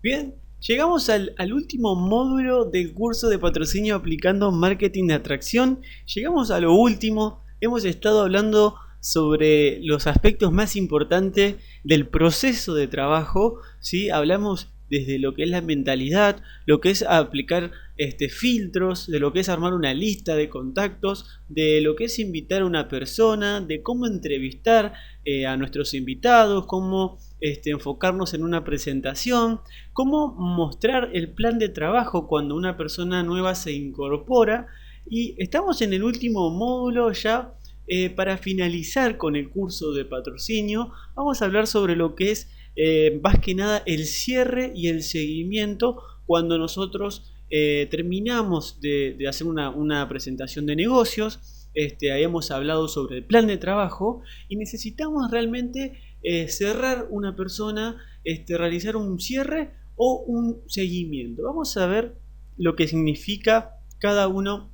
Bien, llegamos al último módulo del curso de patrocinio aplicando marketing de atracción. Llegamos a lo último. Hemos estado hablando sobre los aspectos más importantes del proceso de trabajo, ¿sí? Hablamos desde lo que es la mentalidad, lo que es aplicar filtros, de lo que es armar una lista de contactos, de lo que es invitar a una persona, de cómo entrevistar a nuestros invitados, cómo enfocarnos en una presentación, cómo mostrar el plan de trabajo cuando una persona nueva se incorpora. Y estamos en el último módulo ya. Para finalizar con el curso de patrocinio, vamos a hablar sobre lo que es más que nada el cierre y el seguimiento cuando nosotros terminamos de hacer una presentación de negocios. Habíamos hablado sobre el plan de trabajo y necesitamos realmente cerrar una persona, realizar un cierre o un seguimiento. Vamos a ver lo que significa cada uno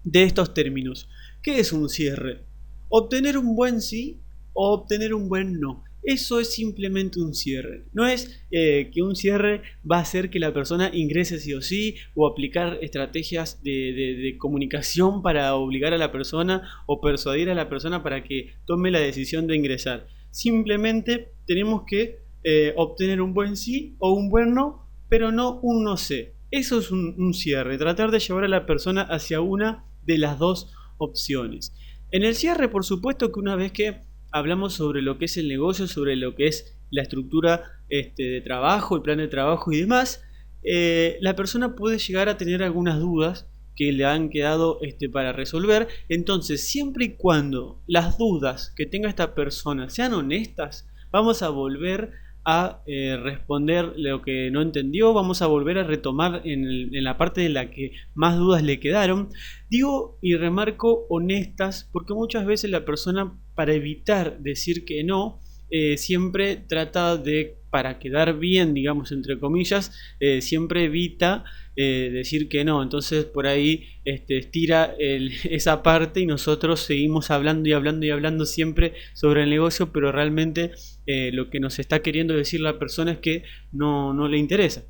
de estos términos. ¿Qué es un cierre? Obtener un buen sí o obtener un buen no. Eso es simplemente un cierre. No es que un cierre va a hacer que la persona ingrese sí o sí, o aplicar estrategias de comunicación para obligar a la persona o persuadir a la persona para que tome la decisión de ingresar. Simplemente tenemos que obtener un buen sí o un buen no, pero no un no sé. Eso es un cierre, tratar de llevar a la persona hacia una de las dos opciones. En el cierre, por supuesto que una vez que hablamos sobre lo que es el negocio, sobre lo que es la estructura de trabajo, el plan de trabajo y demás, la persona puede llegar a tener algunas dudas que le han quedado para resolver. Entonces, siempre y cuando las dudas que tenga esta persona sean honestas, vamos a volver a responder lo que no entendió, vamos a volver a retomar en la parte de la que más dudas le quedaron. Digo y remarco honestas porque muchas veces la persona, para evitar decir que no, siempre trata de, para quedar bien, digamos, entre comillas, siempre evita decir que no. Entonces por ahí estira esa parte y nosotros seguimos hablando y hablando y hablando siempre sobre el negocio, pero realmente lo que nos está queriendo decir la persona es que no le interesa.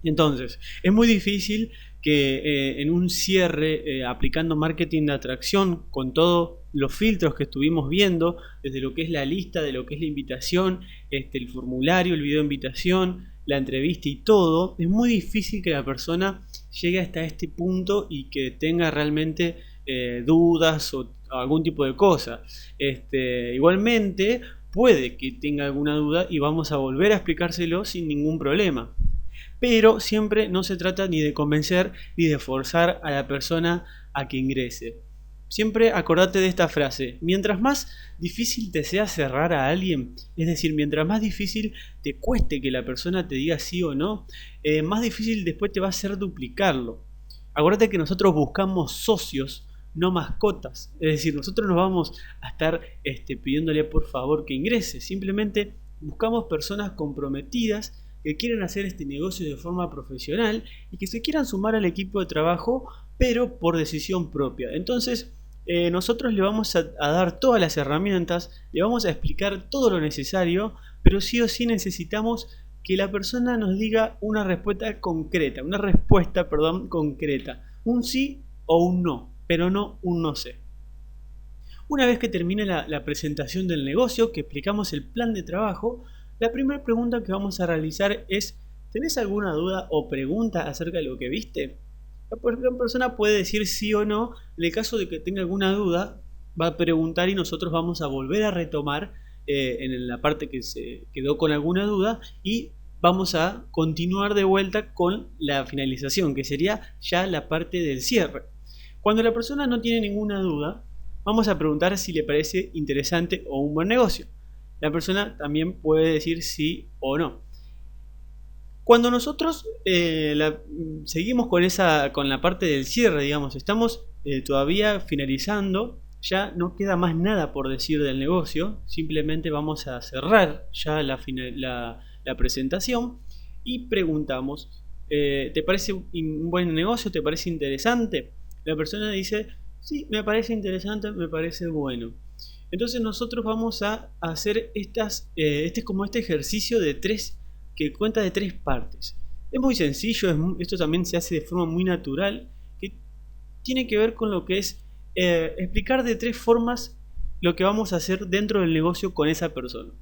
Entonces, es muy difícil que en un cierre, aplicando marketing de atracción, con todos los filtros que estuvimos viendo, desde lo que es la lista, de lo que es la invitación, el formulario, el video de invitación, la entrevista y todo, es muy difícil que la persona llegue hasta este punto y que tenga realmente dudas o algún tipo de cosa. Igualmente, puede que tenga alguna duda y vamos a volver a explicárselo sin ningún problema, pero siempre no se trata ni de convencer ni de forzar a la persona a que ingrese. Siempre acordate de esta frase: mientras más difícil te sea cerrar a alguien, es decir, mientras más difícil te cueste que la persona te diga sí o no, más difícil después te va a ser duplicarlo. Acordate que nosotros buscamos socios, no mascotas. Es decir, nosotros no vamos a estar pidiéndole por favor que ingrese. Simplemente buscamos personas comprometidas que quieren hacer este negocio de forma profesional y que se quieran sumar al equipo de trabajo, pero por decisión propia. Entonces, nosotros le vamos a dar todas las herramientas, le vamos a explicar todo lo necesario, pero sí o sí necesitamos que la persona nos diga una respuesta, perdón, concreta, un sí o un no, pero no un no sé. Una vez que termine la presentación del negocio, que explicamos el plan de trabajo, la primera pregunta que vamos a realizar es: ¿tenés alguna duda o pregunta acerca de lo que viste? La persona puede decir sí o no. En el caso de que tenga alguna duda, va a preguntar y nosotros vamos a volver a retomar en la parte que se quedó con alguna duda y vamos a continuar de vuelta con la finalización, que sería ya la parte del cierre. Cuando la persona no tiene ninguna duda, vamos a preguntar si le parece interesante o un buen negocio. La persona también puede decir sí o no. Cuando nosotros seguimos con la parte del cierre, digamos, estamos todavía finalizando, ya no queda más nada por decir del negocio, simplemente vamos a cerrar ya la presentación y preguntamos: ¿te parece un buen negocio? ¿Te parece interesante? La persona dice: sí, me parece interesante, me parece bueno. Entonces nosotros vamos a hacer este es como este ejercicio de tres que cuenta de 3 partes. Es muy sencillo, esto también se hace de forma muy natural, que tiene que ver con lo que es explicar de 3 formas lo que vamos a hacer dentro del negocio con esa persona.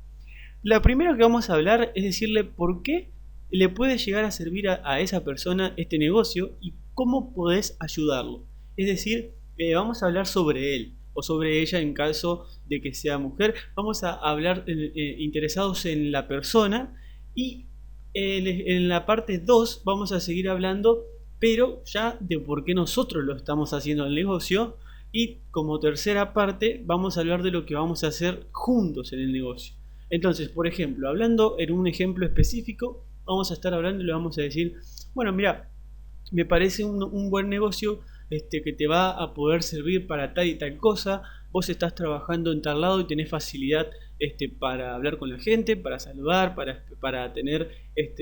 La primera que vamos a hablar es decirle por qué le puede llegar a servir a esa persona este negocio y cómo podés ayudarlo. Es decir, vamos a hablar sobre él o sobre ella en caso de que sea mujer. Vamos a hablar interesados en la persona y en la parte 2 vamos a seguir hablando, pero ya de por qué nosotros lo estamos haciendo el negocio. Y como tercera parte vamos a hablar de lo que vamos a hacer juntos en el negocio. Entonces, por ejemplo, hablando en un ejemplo específico, vamos a estar hablando y le vamos a decir, bueno, mira, me parece un buen negocio que te va a poder servir para tal y tal cosa. Vos estás trabajando en tal lado y tenés facilidad para hablar con la gente, para saludar, para tener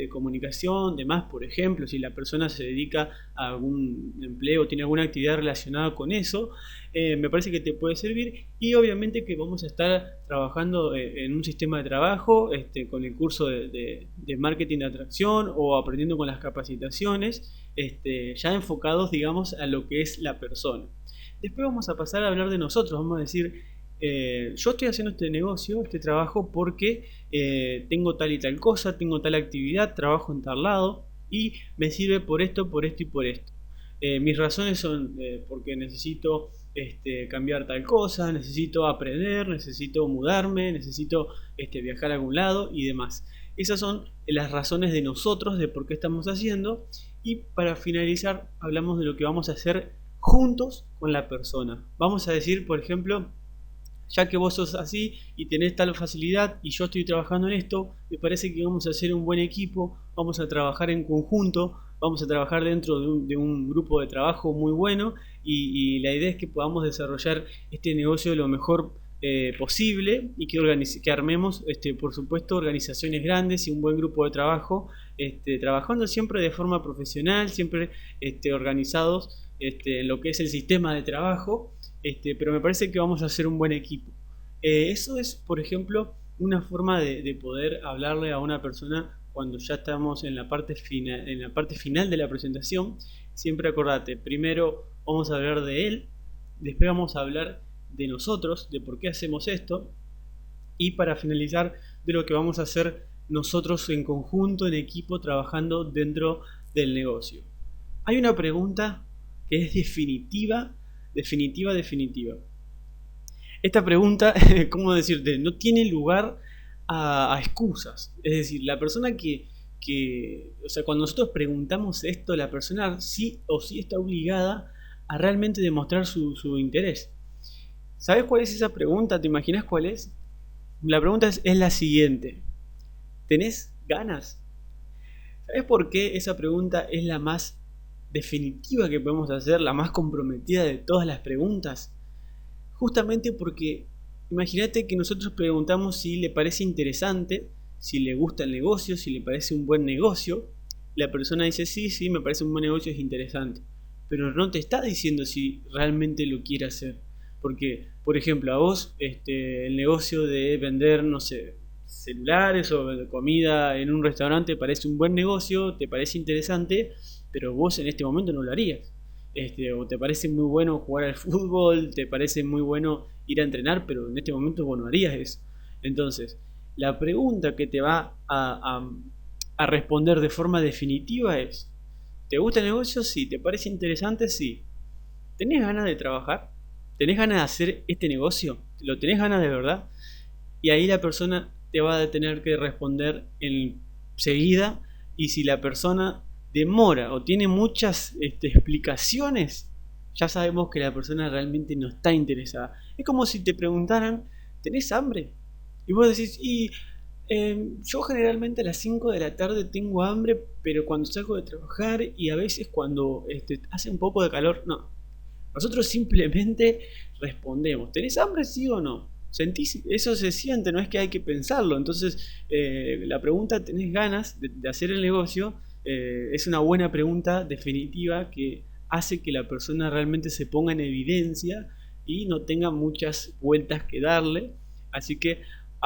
comunicación, demás. Por ejemplo, si la persona se dedica a algún empleo, tiene alguna actividad relacionada con eso, me parece que te puede servir. Y obviamente que vamos a estar trabajando en un sistema de trabajo, con el curso de marketing de atracción o aprendiendo con las capacitaciones, ya enfocados, digamos, a lo que es la persona. Después vamos a pasar a hablar de nosotros, vamos a decir, yo estoy haciendo este negocio, este trabajo, porque tengo tal y tal cosa, tengo tal actividad, trabajo en tal lado y me sirve por esto y por esto. Mis razones son porque necesito cambiar tal cosa, necesito aprender, necesito mudarme, necesito viajar a algún lado y demás. Esas son las razones de nosotros, de por qué estamos haciendo. Y para finalizar, hablamos de lo que vamos a hacer juntos con la persona. Vamos a decir, por ejemplo, ya que vos sos así y tenés tal facilidad y yo estoy trabajando en esto, me parece que vamos a hacer un buen equipo, vamos a trabajar en conjunto, vamos a trabajar dentro de un grupo de trabajo muy bueno y la idea es que podamos desarrollar este negocio lo mejor posible y que armemos, por supuesto, organizaciones grandes y un buen grupo de trabajo, trabajando siempre de forma profesional, siempre organizados en lo que es el sistema de trabajo, pero me parece que vamos a hacer un buen equipo. Eso es, por ejemplo, una forma de poder hablarle a una persona cuando ya estamos en la parte final de la presentación. Siempre acordate, primero vamos a hablar de él, después vamos a hablar de nosotros, de por qué hacemos esto, y para finalizar, de lo que vamos a hacer nosotros en conjunto, en equipo, trabajando dentro del negocio. Hay una pregunta que es definitiva. Esta pregunta, ¿cómo decirte? No tiene lugar a excusas. Es decir, la persona o sea, cuando nosotros preguntamos esto, la persona sí o sí está obligada a realmente demostrar su interés. ¿Sabes cuál es esa pregunta? ¿Te imaginas cuál es? La pregunta es la siguiente. ¿Tenés ganas? ¿Sabes por qué esa pregunta es la más definitiva que podemos hacer, la más comprometida de todas las preguntas? Justamente porque imagínate que nosotros preguntamos si le parece interesante, si le gusta el negocio, si le parece un buen negocio. La persona dice sí, me parece un buen negocio, es interesante. Pero no te está diciendo si realmente lo quiere hacer. Porque, por ejemplo, a vos el negocio de vender, no sé, celulares o comida en un restaurante parece un buen negocio, te parece interesante, pero vos en este momento no lo harías. O te parece muy bueno jugar al fútbol, te parece muy bueno ir a entrenar, pero en este momento vos no harías eso. Entonces, la pregunta que te va a responder de forma definitiva es: ¿te gusta el negocio? Sí. ¿Te parece interesante? Sí. ¿Tenés ganas de trabajar? ¿Tenés ganas de hacer este negocio? ¿Lo tenés ganas de verdad? Y ahí la persona te va a tener que responder enseguida. Y si la persona demora o tiene muchas explicaciones, ya sabemos que la persona realmente no está interesada. Es como si te preguntaran: ¿tenés hambre? Y vos decís: yo generalmente a las 5 de la tarde tengo hambre, pero cuando salgo de trabajar y a veces cuando hace un poco de calor, no. Nosotros simplemente respondemos: ¿tenés hambre, sí o no? ¿Sentís? Eso se siente, no es que hay que pensarlo. Entonces, la pregunta ¿tenés ganas de hacer el negocio? Es una buena pregunta definitiva que hace que la persona realmente se ponga en evidencia y no tenga muchas vueltas que darle. Así que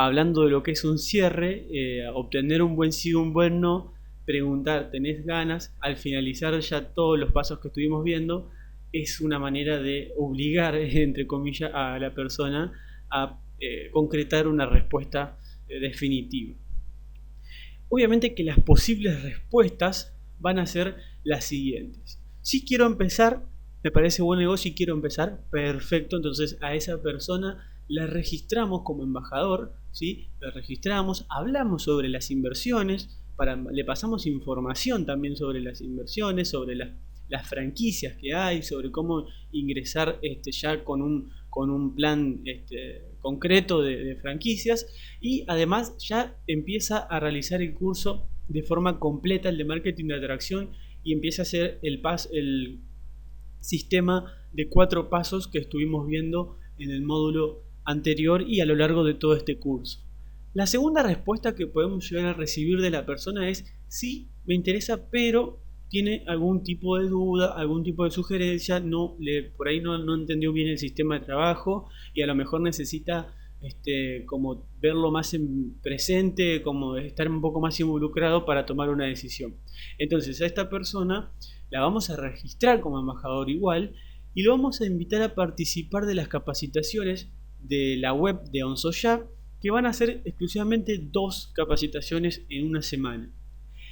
hablando de lo que es un cierre, obtener un buen sí o un buen no, preguntar, ¿tenés ganas? Al finalizar ya todos los pasos que estuvimos viendo, es una manera de obligar, entre comillas, a la persona a concretar una respuesta definitiva. Obviamente que las posibles respuestas van a ser las siguientes. Si quiero empezar, me parece buen negocio y quiero empezar, perfecto, entonces a esa persona la registramos como embajador, ¿sí? La registramos, hablamos sobre las inversiones, le pasamos información también sobre las inversiones, sobre las franquicias que hay, sobre cómo ingresar ya con un plan concreto de franquicias, y además ya empieza a realizar el curso de forma completa, el de marketing de atracción, y empieza a hacer el sistema de 4 pasos que estuvimos viendo en el módulo anterior y a lo largo de todo este curso. La segunda respuesta que podemos llegar a recibir de la persona es: sí, me interesa, pero tiene algún tipo de duda, algún tipo de sugerencia, por ahí no entendió bien el sistema de trabajo y a lo mejor necesita como verlo más en presente, como estar un poco más involucrado para tomar una decisión. Entonces a esta persona la vamos a registrar como embajador igual y lo vamos a invitar a participar de las capacitaciones de la web de OnSoya, que van a ser exclusivamente 2 capacitaciones en una semana,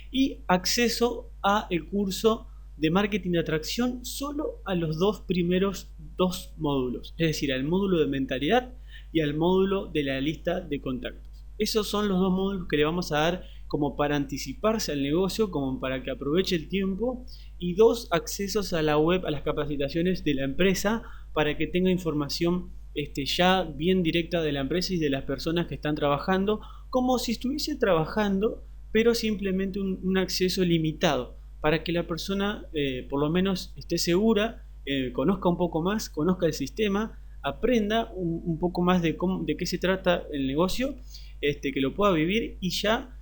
y acceso a el curso de marketing de atracción solo a los 2 primeros 2 módulos, es decir, al módulo de mentalidad y al módulo de la lista de contactos. Esos son los 2 módulos que le vamos a dar como para anticiparse al negocio, como para que aproveche el tiempo, y 2 accesos a la web, a las capacitaciones de la empresa, para que tenga información ya bien directa de la empresa y de las personas que están trabajando, como si estuviese trabajando, pero simplemente un acceso limitado, para que la persona por lo menos esté segura, conozca un poco más, conozca el sistema, aprenda un poco más de qué se trata el negocio, que lo pueda vivir, y ya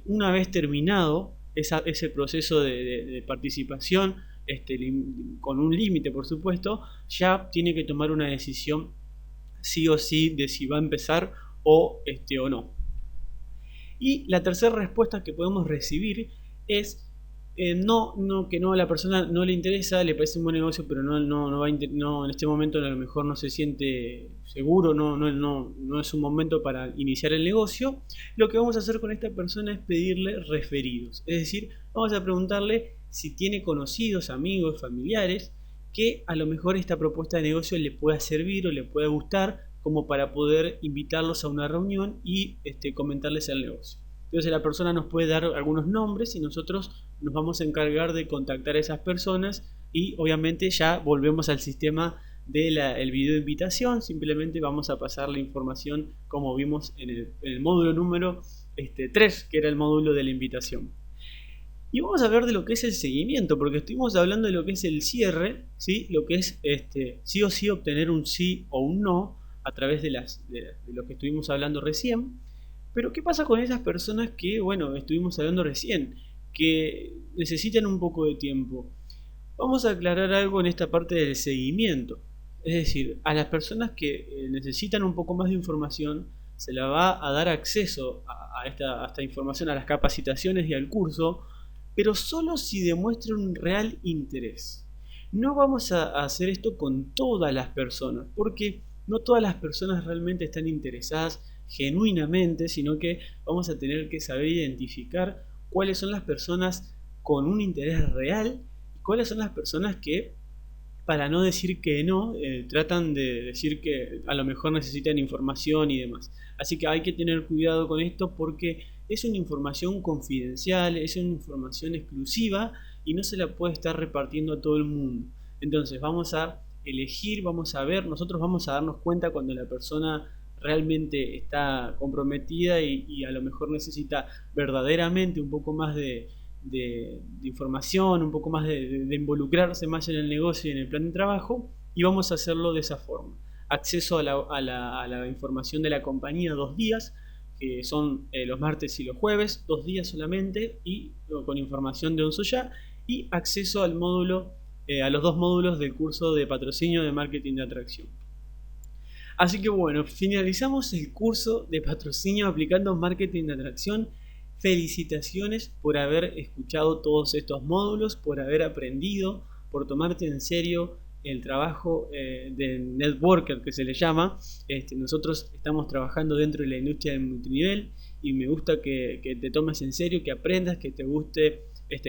una vez terminado ese proceso de participación, con un límite por supuesto, ya tiene que tomar una decisión sí o sí de si va a empezar o no. Y la tercera respuesta que podemos recibir es que no, a la persona no le interesa, le parece un buen negocio, pero no en este momento a lo mejor no se siente seguro, no es un momento para iniciar el negocio. Lo que vamos a hacer con esta persona es pedirle referidos, es decir, vamos a preguntarle si tiene conocidos, amigos, familiares, que a lo mejor esta propuesta de negocio le pueda servir o le pueda gustar, como para poder invitarlos a una reunión y comentarles el negocio. Entonces la persona nos puede dar algunos nombres y nosotros nos vamos a encargar de contactar a esas personas, y obviamente ya volvemos al sistema del video de invitación. Simplemente vamos a pasar la información como vimos en el módulo número 3, que era el módulo de la invitación. Y vamos a hablar de lo que es el seguimiento, porque estuvimos hablando de lo que es el cierre, ¿sí? Lo que es sí o sí obtener un sí o un no a través de lo que estuvimos hablando recién. Pero ¿qué pasa con esas personas que, bueno, estuvimos hablando recién, que necesitan un poco de tiempo? Vamos a aclarar algo en esta parte del seguimiento. Es decir, a las personas que necesitan un poco más de información, se les va a dar acceso a esta información, a las capacitaciones y al curso, pero solo si demuestran un real interés. No vamos a hacer esto con todas las personas, porque no todas las personas realmente están interesadas genuinamente, sino que vamos a tener que saber identificar cuáles son las personas con un interés real y cuáles son las personas que, para no decir que no, tratan de decir que a lo mejor necesitan información y demás. Así que hay que tener cuidado con esto, porque es una información confidencial, es una información exclusiva y no se la puede estar repartiendo a todo el mundo. Entonces vamos a elegir, vamos a ver, nosotros vamos a darnos cuenta cuando la persona realmente está comprometida y a lo mejor necesita verdaderamente un poco más de información, un poco más de involucrarse más en el negocio y en el plan de trabajo, y vamos a hacerlo de esa forma. Acceso a la información de la compañía 2 días, que son los martes y los jueves, 2 días solamente, y con información de OnSoya, y acceso al módulo, a los 2 módulos del curso de patrocinio de marketing de atracción. Así que bueno, finalizamos el curso de patrocinio aplicando marketing de atracción. Felicitaciones por haber escuchado todos estos módulos, por haber aprendido, por tomarte en serio el trabajo de networker que se le llama. Nosotros estamos trabajando dentro de la industria del multinivel y me gusta que te tomes en serio, que aprendas, que te guste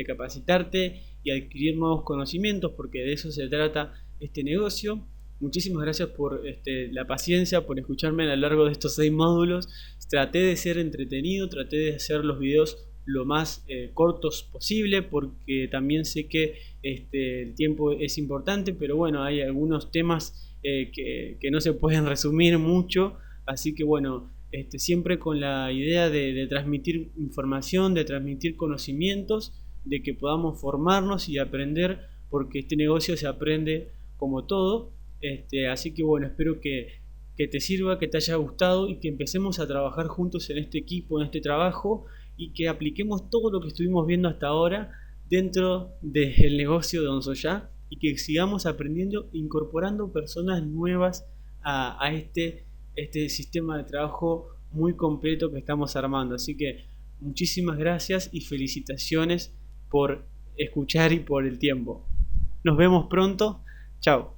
capacitarte y adquirir nuevos conocimientos, porque de eso se trata este negocio. Muchísimas gracias por la paciencia, por escucharme a lo largo de estos 6 módulos. Traté de ser entretenido, traté de hacer los videos lo más cortos posible, porque también sé que el tiempo es importante, pero bueno, hay algunos temas que no se pueden resumir mucho, así que bueno, siempre con la idea de transmitir información, de transmitir conocimientos, de que podamos formarnos y aprender, porque este negocio se aprende como todo. Así que bueno, espero que te sirva, que te haya gustado y que empecemos a trabajar juntos en este equipo, en este trabajo, y que apliquemos todo lo que estuvimos viendo hasta ahora dentro del negocio de Onzoyá y que sigamos aprendiendo, incorporando personas nuevas a este sistema de trabajo muy completo que estamos armando. Así que muchísimas gracias y felicitaciones por escuchar y por el tiempo. Nos vemos pronto. Chao.